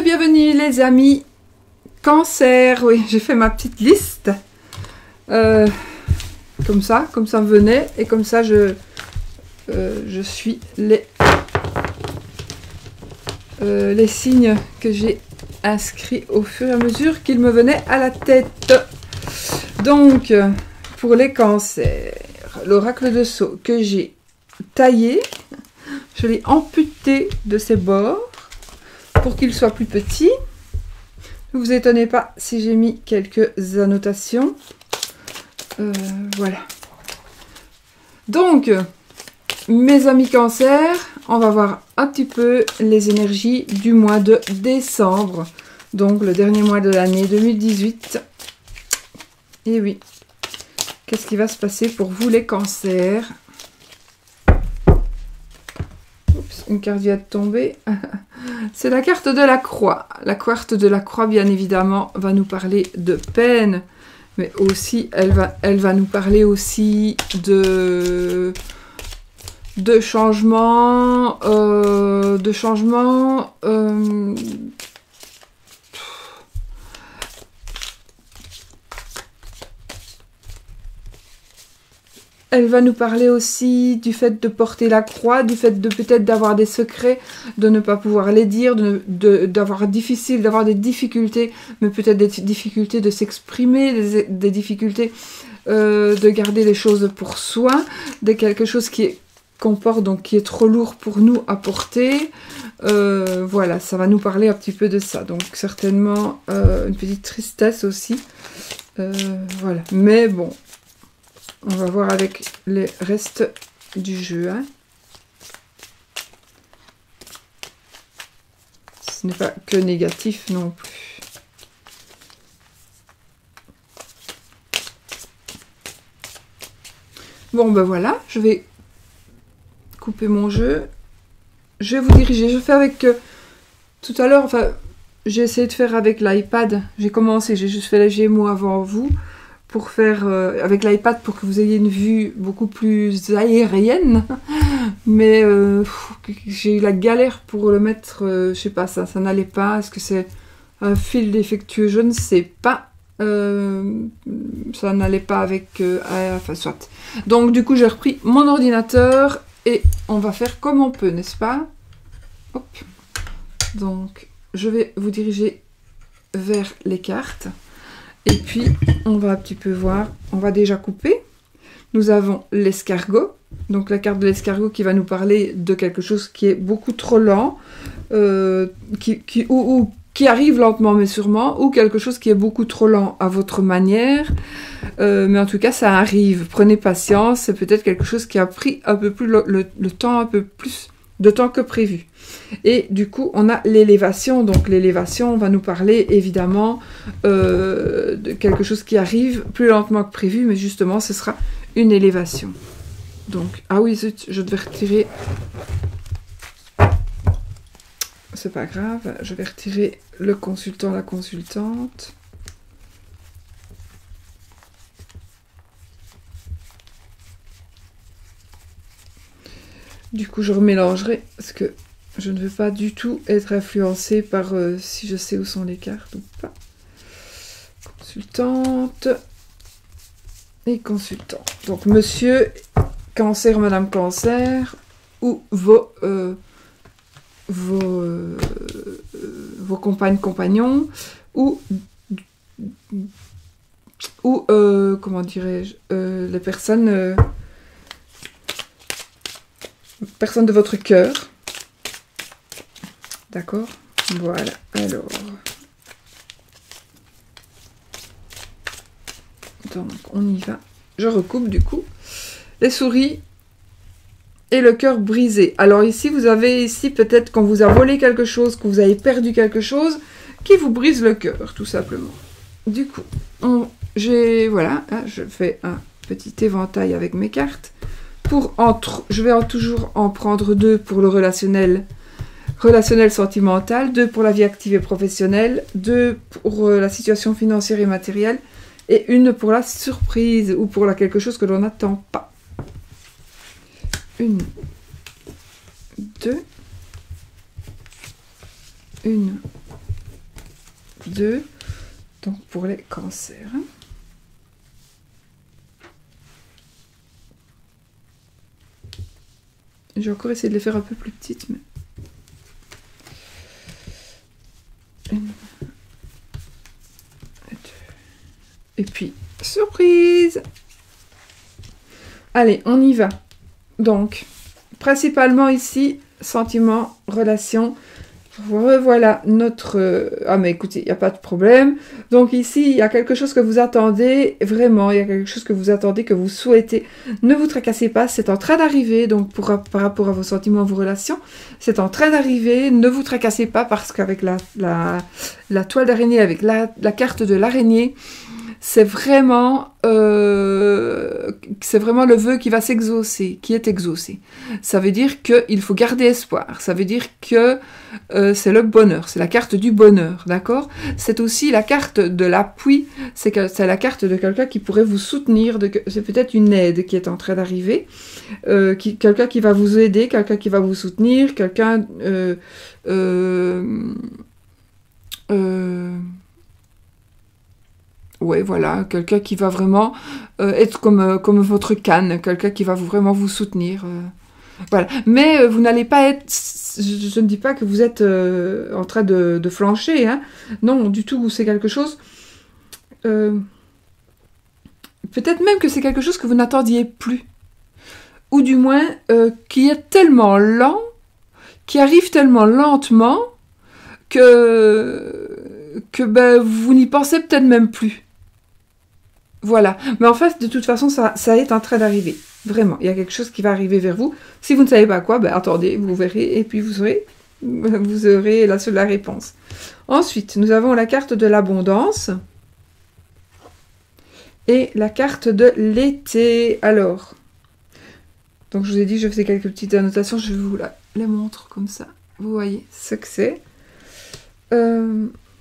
bienvenue les amis. Cancer, oui, j'ai fait ma petite liste. Comme ça venait. Et comme ça, je suis les signes que j'ai inscrits au fur et à mesure qu'ils me venaient à la tête. Donc, pour les cancers, l'oracle de Sceaux que j'ai taillé, je l'ai amputé de ses bords pour qu'il soit plus petit. Ne vous étonnez pas si j'ai mis quelques annotations. Voilà. Donc, mes amis cancer, on va voir un petit peu les énergies du mois de décembre. Donc, le dernier mois de l'année 2018. Et oui, qu'est-ce qui va se passer pour vous les cancers? Oups, une carte vient de tomber. C'est la carte de la croix. La carte de la croix, bien évidemment, va nous parler de peine. Mais aussi, elle va nous parler aussi de changement. Elle va nous parler aussi du fait de porter la croix, du fait de peut-être d'avoir des secrets, de ne pas pouvoir les dire, d'avoir des difficultés, mais peut-être des difficultés de s'exprimer, des difficultés de garder les choses pour soi, de quelque chose qu'on porte, donc qui est trop lourd pour nous à porter. Voilà, ça va nous parler un petit peu de ça. Donc certainement une petite tristesse aussi. Voilà, mais bon. On va voir avec les restes du jeu. Hein. Ce n'est pas que négatif non plus. Bon, ben voilà. Je vais couper mon jeu. Je vais vous diriger. Je fais avec... tout à l'heure, enfin, j'ai essayé de faire avec l'iPad. J'ai commencé, j'ai juste fait les Gémeaux avant vous. Pour faire avec l'iPad pour que vous ayez une vue beaucoup plus aérienne, mais j'ai eu la galère pour le mettre, je sais pas, ça n'allait pas. Est-ce que c'est un fil défectueux? Je ne sais pas. Ça n'allait pas avec enfin soit. Donc du coup j'ai repris mon ordinateur et on va faire comme on peut, n'est-ce pas? Hop. Donc je vais vous diriger vers les cartes. Et puis, on va un petit peu voir, on va déjà couper. Nous avons l'escargot, donc la carte de l'escargot qui va nous parler de quelque chose qui est beaucoup trop lent, qui arrive lentement mais sûrement, ou quelque chose qui est beaucoup trop lent à votre manière. Mais en tout cas, ça arrive. Prenez patience, c'est peut-être quelque chose qui a pris un peu plus le temps, un peu plus de temps que prévu. Et du coup, on a l'élévation. Donc, l'élévation va nous parler, évidemment, de quelque chose qui arrive plus lentement que prévu. Mais justement, ce sera une élévation. Donc, ah oui, zut, je devais retirer... C'est pas grave. Je vais retirer le consultant, la consultante. Du coup, je remélangerai parce que je ne veux pas du tout être influencée par si je sais où sont les cartes ou pas. Consultante et consultant. Donc, monsieur cancer, madame cancer, ou vos compagnes, compagnons, ou comment dirais-je, les personnes... personne de votre cœur. D'accord? Voilà. Alors. Donc, on y va. Je recoupe du coup. Les souris et le cœur brisé. Alors ici, vous avez ici peut-être qu'on vous a volé quelque chose, que vous avez perdu quelque chose, qui vous brise le cœur, tout simplement. Du coup, voilà, hein, je fais un petit éventail avec mes cartes. Je vais toujours en prendre 2 pour le relationnel sentimental, 2 pour la vie active et professionnelle, 2 pour la situation financière et matérielle, et 1 pour la surprise ou pour quelque chose que l'on n'attend pas. 1, 2, 1, 2. Donc pour les cancers. J'ai encore essayé de les faire un peu plus petites, mais... Une, deux. Et puis, surprise! Allez, on y va. Donc, principalement ici, sentiments, relations. Revoilà notre... Ah mais écoutez, il n'y a pas de problème. Donc ici, il y a quelque chose que vous attendez, vraiment, il y a quelque chose que vous attendez, que vous souhaitez. Ne vous tracassez pas, c'est en train d'arriver, donc par rapport à vos sentiments, vos relations, c'est en train d'arriver. Ne vous tracassez pas parce qu'avec la toile d'araignée, avec la carte de l'araignée, c'est vraiment le vœu qui va s'exaucer, qui est exaucé. Ça veut dire qu'il faut garder espoir. Ça veut dire que c'est le bonheur. C'est la carte du bonheur, d'accord? C'est aussi la carte de l'appui. C'est la carte de quelqu'un qui pourrait vous soutenir. C'est peut-être une aide qui est en train d'arriver. Quelqu'un qui va vous aider, quelqu'un qui va vous soutenir, quelqu'un... ouais, voilà, quelqu'un qui va vraiment être comme votre canne, quelqu'un qui va vraiment vous soutenir. Voilà. Mais vous n'allez pas être... Je ne dis pas que vous êtes en train de flancher, hein. Non, du tout, c'est quelque chose... peut-être même que c'est quelque chose que vous n'attendiez plus. Ou du moins, qui est tellement lent, qui arrive tellement lentement, que ben, vous n'y pensez peut-être même plus. Voilà. Mais en fait, de toute façon, ça est en train d'arriver. Vraiment. Il y a quelque chose qui va arriver vers vous. Si vous ne savez pas quoi, ben attendez, vous verrez, et puis vous aurez la réponse. Ensuite, nous avons la carte de l'abondance. Et la carte de l'été. Alors. Donc, je vous ai dit, je faisais quelques petites annotations. Je vous les montre comme ça. Vous voyez ce que c'est.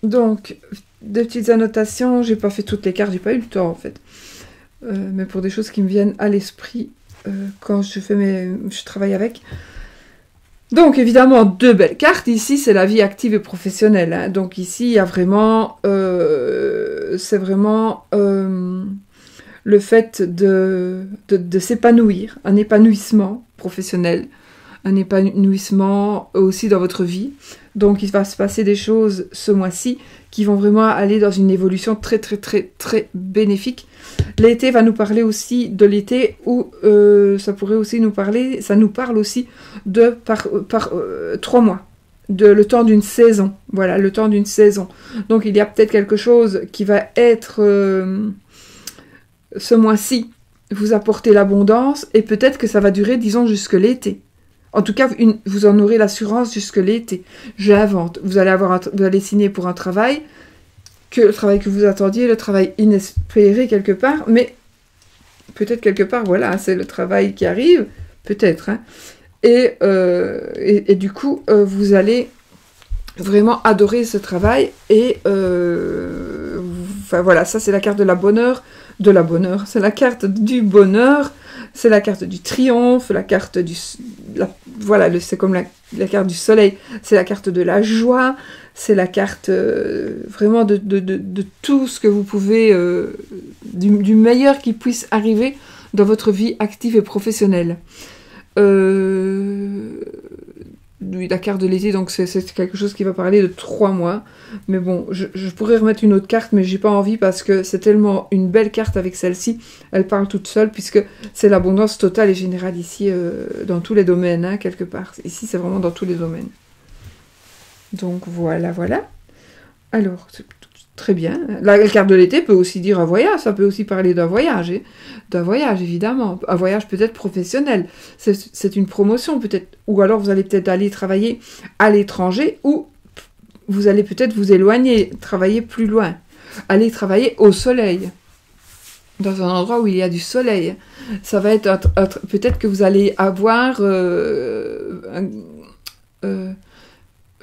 Donc, des petites annotations, j'ai pas fait toutes les cartes, j'ai pas eu le temps en fait. Mais pour des choses qui me viennent à l'esprit quand je travaille avec. Donc, évidemment, deux belles cartes. Ici, c'est la vie active et professionnelle. Hein. Donc, ici, il y a vraiment... c'est vraiment le fait de s'épanouir, un épanouissement professionnel, un épanouissement aussi dans votre vie. Donc, il va se passer des choses ce mois-ci qui vont vraiment aller dans une évolution très, très, très, très bénéfique. L'été va nous parler aussi de l'été où ça pourrait aussi nous parler, ça nous parle aussi de par 3 mois, de le temps d'une saison. Voilà, le temps d'une saison. Donc, il y a peut-être quelque chose qui va être ce mois-ci, vous apporter l'abondance et peut-être que ça va durer, disons, jusque l'été. En tout cas, vous en aurez l'assurance jusque l'été. J'invente. Vous allez signer pour un travail, le travail que vous attendiez, le travail inespéré quelque part, mais peut-être quelque part, voilà, c'est le travail qui arrive, peut-être. Hein. Et du coup, vous allez vraiment adorer ce travail. Et enfin voilà, ça c'est la carte de la bonheur, c'est la carte du bonheur. C'est la carte du triomphe, la carte du... voilà, c'est comme la carte du soleil. C'est la carte de la joie. C'est la carte vraiment de tout ce que vous pouvez... du meilleur qui puisse arriver dans votre vie active et professionnelle. La carte de l'été, donc c'est quelque chose qui va parler de 3 mois. Mais bon, je pourrais remettre une autre carte, mais j'ai pas envie parce que c'est tellement une belle carte avec celle-ci. Elle parle toute seule puisque c'est l'abondance totale et générale ici dans tous les domaines, hein, quelque part. Ici, c'est vraiment dans tous les domaines. Donc voilà, voilà. Alors, c'est très bien. La carte de l'été peut aussi dire un voyage. Ça peut aussi parler d'un voyage. D'un voyage, évidemment. Un voyage peut-être professionnel. C'est une promotion, peut-être. Ou alors, vous allez peut-être aller travailler à l'étranger ou vous allez peut-être vous éloigner, travailler plus loin. Aller travailler au soleil. Dans un endroit où il y a du soleil. Ça va être... peut-être que vous allez avoir...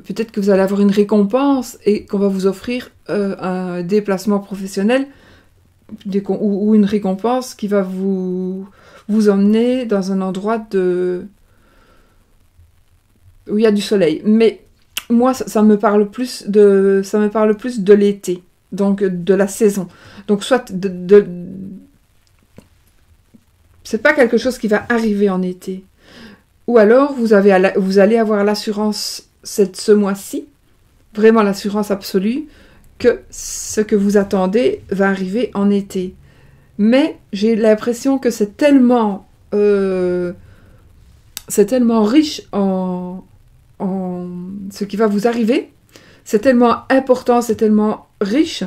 peut-être que vous allez avoir une récompense et qu'on va vous offrir un déplacement professionnel ou une récompense qui va vous emmener dans un endroit où il y a du soleil. Mais moi, ça me parle plus de l'été, donc de la saison. Donc soit c'est pas quelque chose qui va arriver en été. Ou alors vous allez avoir l'assurance ce mois-ci, vraiment l'assurance absolue, que ce que vous attendez va arriver en été. Mais j'ai l'impression que c'est tellement riche en ce qui va vous arriver, c'est tellement important, c'est tellement riche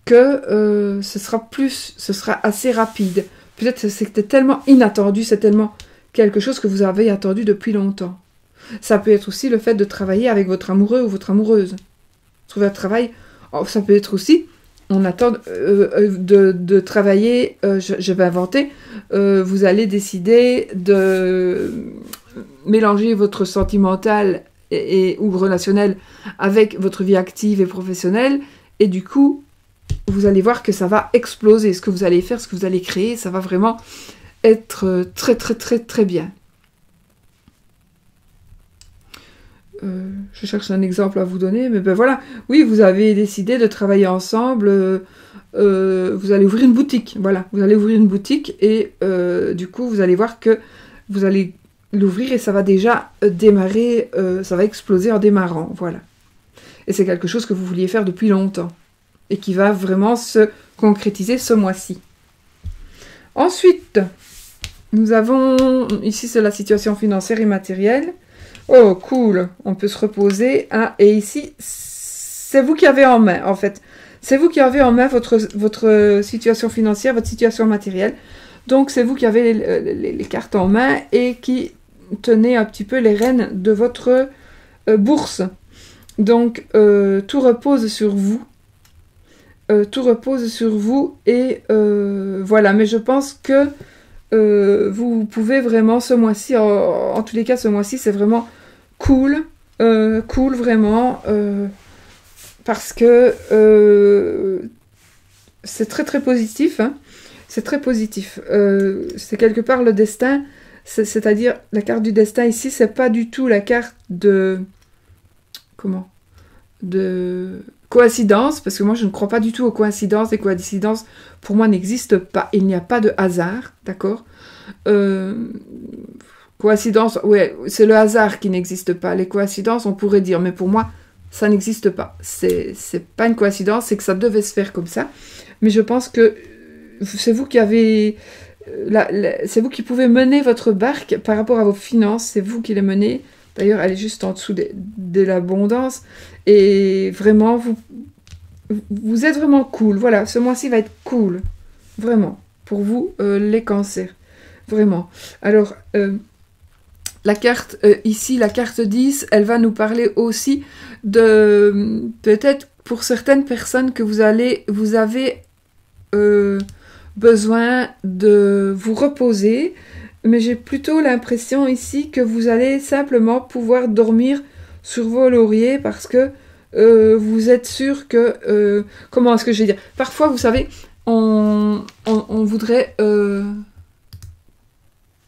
que ce sera assez rapide. Peut-être que c'était tellement inattendu, c'est tellement quelque chose que vous avez attendu depuis longtemps. Ça peut être aussi le fait de travailler avec votre amoureux ou votre amoureuse. Trouver un travail, ça peut être aussi, on attend de travailler, je vais inventer, vous allez décider de mélanger votre sentimental ou relationnel avec votre vie active et professionnelle, et du coup, vous allez voir que ça va exploser. Ce que vous allez faire, ce que vous allez créer, ça va vraiment être très très très très bien. Je cherche un exemple à vous donner, mais ben voilà, oui, vous avez décidé de travailler ensemble, vous allez ouvrir une boutique, voilà, vous allez ouvrir une boutique, et du coup, vous allez voir que vous allez l'ouvrir, et ça va déjà démarrer, ça va exploser en démarrant, voilà. Et c'est quelque chose que vous vouliez faire depuis longtemps, et qui va vraiment se concrétiser ce mois-ci. Ensuite, nous avons, ici c'est la situation financière et matérielle. Oh, cool, on peut se reposer. Ah, et ici, c'est vous qui avez en main, en fait. C'est vous qui avez en main votre situation financière, votre situation matérielle. Donc, c'est vous qui avez les cartes en main et qui tenez un petit peu les rênes de votre bourse. Donc, tout repose sur vous. Tout repose sur vous et voilà. Mais je pense que vous pouvez vraiment ce mois-ci, en tous les cas, ce mois-ci, c'est vraiment cool, cool vraiment, parce que c'est très très positif, hein, c'est très positif. C'est quelque part le destin, c'est-à-dire la carte du destin ici, c'est pas du tout la carte de coïncidence, parce que moi je ne crois pas du tout aux coïncidences. Les coïncidences pour moi n'existent pas, il n'y a pas de hasard, d'accord. Coïncidence, ouais, c'est le hasard qui n'existe pas. Les coïncidences, on pourrait dire, mais pour moi, ça n'existe pas. C'est pas une coïncidence, c'est que ça devait se faire comme ça. Mais je pense que c'est vous qui avez... c'est vous qui pouvez mener votre barque par rapport à vos finances. C'est vous qui les menez. D'ailleurs, elle est juste en dessous de l'abondance. Et vraiment, vous êtes vraiment cool. Voilà, ce mois-ci va être cool. Vraiment. Pour vous, les cancers. Vraiment. Alors... la carte, ici, la carte 10, elle va nous parler aussi de, peut-être pour certaines personnes que vous avez besoin de vous reposer, mais j'ai plutôt l'impression ici que vous allez simplement pouvoir dormir sur vos lauriers parce que vous êtes sûr que... comment est-ce que je vais dire? Parfois, vous savez, on voudrait...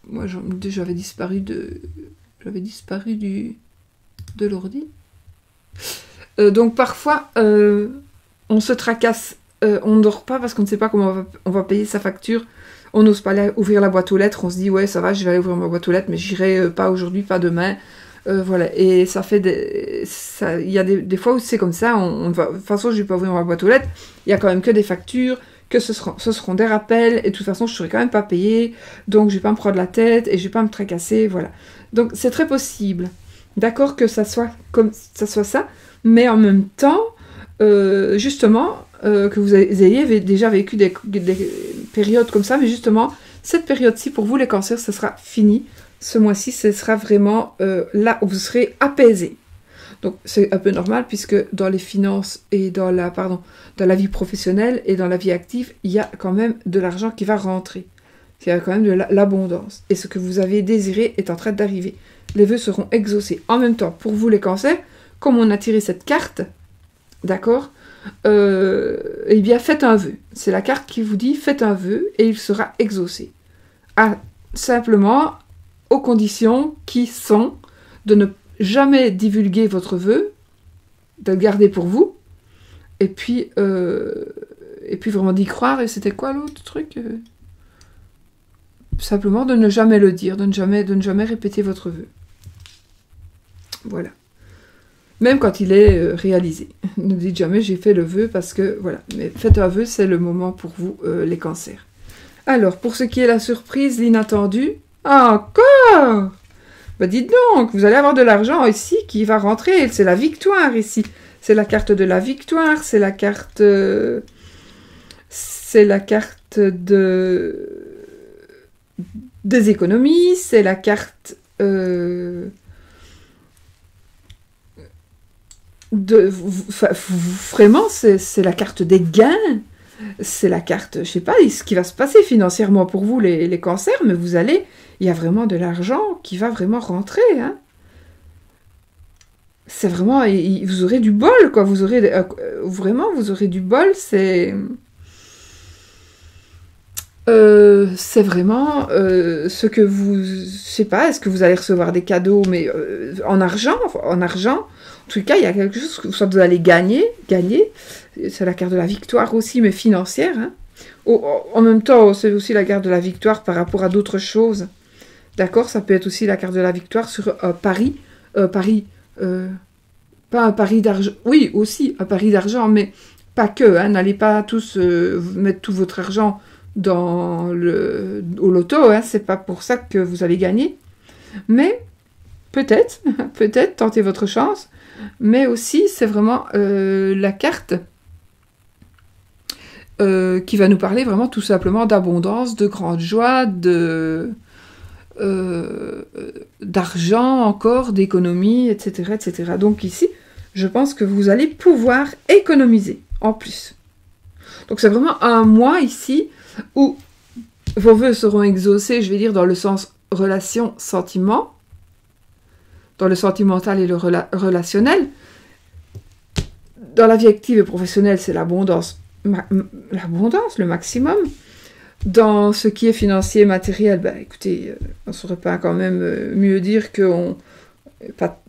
moi, j'avais disparu de l'ordi. Donc, parfois, on se tracasse. On ne dort pas parce qu'on ne sait pas comment on va payer sa facture. On n'ose pas aller ouvrir la boîte aux lettres. On se dit, ouais, ça va, je vais aller ouvrir ma boîte aux lettres, mais j'irai pas aujourd'hui, pas demain. Voilà. Et ça fait il y a des fois où c'est comme ça. De toute façon, je ne vais pas ouvrir ma boîte aux lettres. Il y a quand même que des factures. Que ce seront des rappels, et de toute façon, je ne serai quand même pas payée, donc je ne vais pas me prendre la tête, et je ne vais pas me tracasser, voilà. Donc, c'est très possible, d'accord, que ça soit ça, mais en même temps, justement, que vous ayez déjà vécu des périodes comme ça, mais justement, cette période-ci, pour vous, les cancers, ce sera fini. Ce mois-ci, ce sera vraiment là où vous serez apaisés. Donc, c'est un peu normal puisque dans les finances et dans la vie professionnelle et dans la vie active, il y a quand même de l'argent qui va rentrer. Il y a quand même de l'abondance. Et ce que vous avez désiré est en train d'arriver. Les vœux seront exaucés. En même temps, pour vous les cancers, comme on a tiré cette carte, d'accord, eh bien, faites un vœu. C'est la carte qui vous dit, faites un vœu et il sera exaucé. Simplement, aux conditions qui sont de ne jamais divulguer votre vœu, le garder pour vous. Et puis vraiment d'y croire. Et c'était quoi l'autre truc? Simplement de ne jamais le dire, de ne jamais répéter votre vœu. Voilà. Même quand il est réalisé. Ne dites jamais j'ai fait le vœu parce que voilà. Mais faites un vœu, c'est le moment pour vous, les cancers. Alors, pour ce qui est la surprise, l'inattendu, encore! Bah dites donc, vous allez avoir de l'argent ici qui va rentrer. C'est la victoire ici. C'est la carte de la victoire, c'est la carte des économies, c'est la carte vraiment, c'est la carte des gains, c'est la carte, je sais pas, ce qui va se passer financièrement pour vous, les cancers, mais il y a vraiment de l'argent qui va vraiment rentrer, hein. C'est vraiment, vous aurez du bol, quoi, vous aurez du bol, c'est vraiment ce que vous, je sais pas, est-ce que vous allez recevoir des cadeaux, mais en argent, en tout cas, il y a quelque chose que soit vous allez gagner, c'est la carte de la victoire aussi, mais financière, hein. En même temps, c'est aussi la carte de la victoire par rapport à d'autres choses, d'accord, ça peut être aussi la carte de la victoire sur Paris, pas un pari d'argent, oui, aussi un pari d'argent, mais pas que, hein, n'allez pas tous mettre tout votre argent au loto, hein, c'est pas pour ça que vous allez gagner, mais peut-être, tentez votre chance, mais aussi c'est vraiment la carte qui va nous parler vraiment tout simplement d'abondance, de grande joie, d'argent encore, d'économie, etc., etc. Donc ici, je pense que vous allez pouvoir économiser en plus. Donc c'est vraiment un mois ici où vos vœux seront exaucés, je vais dire, dans le sens relation, sentiment, dans le sentimental et le relationnel. Dans la vie active et professionnelle, c'est l'abondance, le maximum. Dans ce qui est financier et matériel, ben, écoutez, on ne saurait pas quand même mieux dire qu'il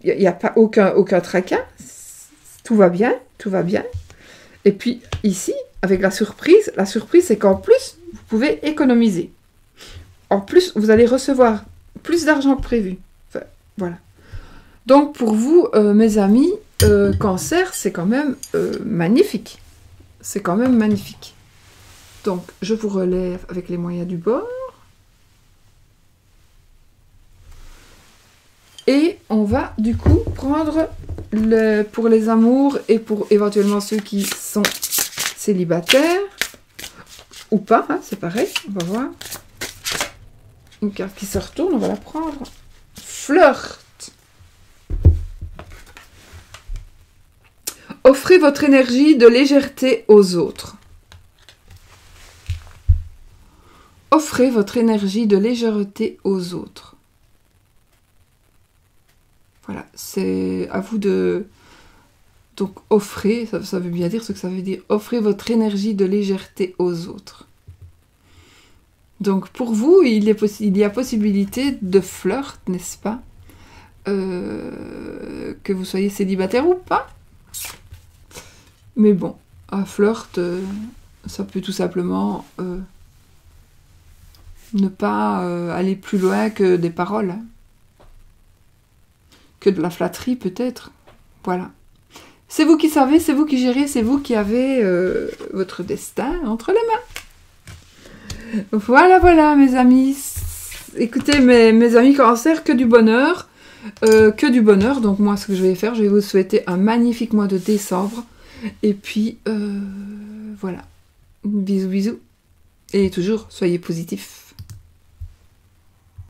n'y a pas aucun tracas. Tout va bien. Et puis ici, avec la surprise c'est qu'en plus, vous pouvez économiser. En plus, vous allez recevoir plus d'argent que prévu. Enfin, voilà. Donc pour vous, mes amis, cancer, c'est quand même magnifique. C'est quand même magnifique. Donc, je vous relève avec les moyens du bord. Et on va du coup prendre pour les amours et pour éventuellement ceux qui sont célibataires. Ou pas, hein, c'est pareil. On va voir. Une carte qui se retourne, on va la prendre. Flirt. Offrez votre énergie de légèreté aux autres. Offrez votre énergie de légèreté aux autres. Voilà, c'est à vous de... Donc, offrez, ça veut bien dire ce que ça veut dire. Offrez votre énergie de légèreté aux autres. Donc, pour vous, il y a possibilité de flirt, n'est-ce pas? Que vous soyez célibataire ou pas. Mais bon, un flirt, ça peut tout simplement... ne pas aller plus loin que des paroles. Hein. Que de la flatterie, peut-être. Voilà. C'est vous qui savez, c'est vous qui gérez, c'est vous qui avez votre destin entre les mains. Voilà, mes amis. Écoutez, mes amis cancer, que du bonheur. Donc, moi, ce que je vais faire, je vais vous souhaiter un magnifique mois de décembre. Et puis, voilà. Bisous. Et toujours, soyez positifs.